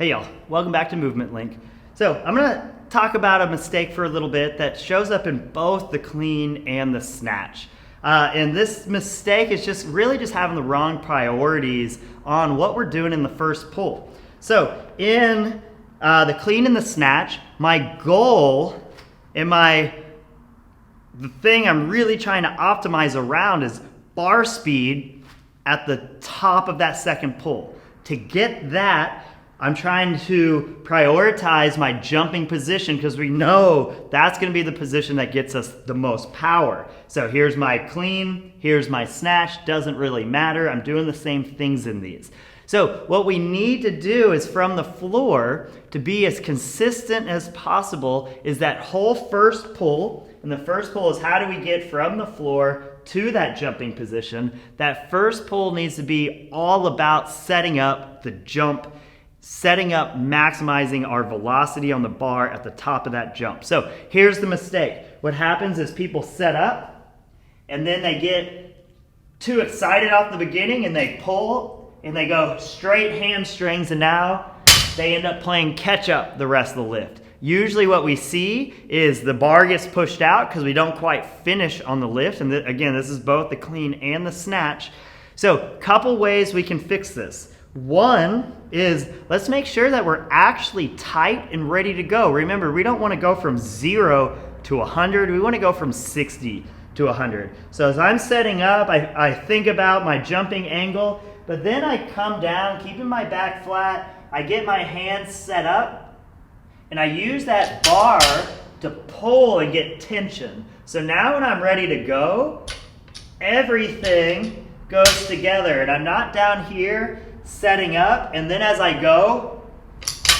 Hey y'all, welcome back to Movement Link. So I'm gonna talk about a mistake for a little bit that shows up in both the clean and the snatch. And this mistake is just having the wrong priorities on what we're doing in the first pull. So in the clean and the snatch, my goal and the thing I'm really trying to optimize around is bar speed at the top of that second pull. To get that, I'm trying to prioritize my jumping position because we know that's going to be the position that gets us the most power. So here's my clean, here's my snatch, doesn't really matter. I'm doing the same things in these. So what we need to do is from the floor to be as consistent as possible is that whole first pull. And the first pull is how do we get from the floor to that jumping position. That first pull needs to be all about setting up the jump, setting up, maximizing our velocity on the bar at the top of that jump. So here's the mistake. What happens is people set up and then they get too excited off the beginning and they pull and they go straight hamstrings and now they end up playing catch up the rest of the lift. Usually what we see is the bar gets pushed out because we don't quite finish on the lift. And again, this is both the clean and the snatch. So couple ways we can fix this. One is let's make sure that we're actually tight and ready to go. Remember, we don't want to go from 0 to 100. We want to go from 60 to 100. So as I'm setting up, I think about my jumping angle, but then I come down, keeping my back flat. I get my hands set up, and I use that bar to pull and get tension. So now when I'm ready to go, everything goes together, and I'm not down here setting up, and then as I go,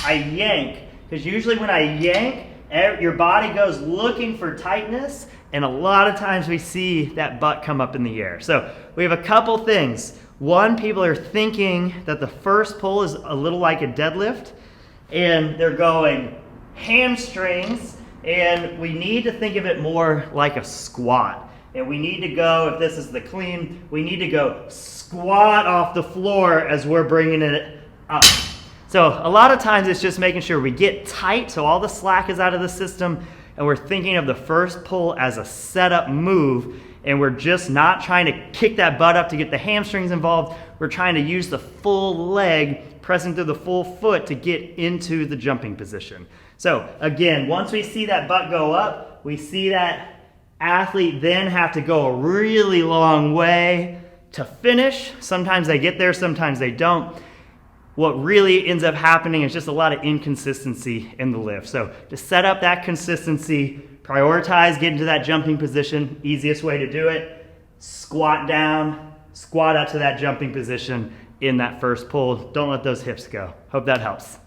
I yank. Because usually when I yank, your body goes looking for tightness, and a lot of times we see that butt come up in the air. So we have a couple things. One, people are thinking that the first pull is a little like a deadlift, and they're going hamstrings, and we need to think of it more like a squat. And we need to go, if this is the clean, we need to go squat off the floor as we're bringing it up. So a lot of times it's just making sure we get tight so all the slack is out of the system, and we're thinking of the first pull as a setup move, and we're just not trying to kick that butt up to get the hamstrings involved. We're trying to use the full leg, pressing through the full foot to get into the jumping position. So again, once we see that butt go up, we see that athlete then have to go a really long way to finish. Sometimes they get there, sometimes they don't. What really ends up happening is just a lot of inconsistency in the lift. So to set up that consistency, prioritize getting to that jumping position. Easiest way to do it, squat down, squat up to that jumping position in that first pull. Don't let those hips go. Hope that helps.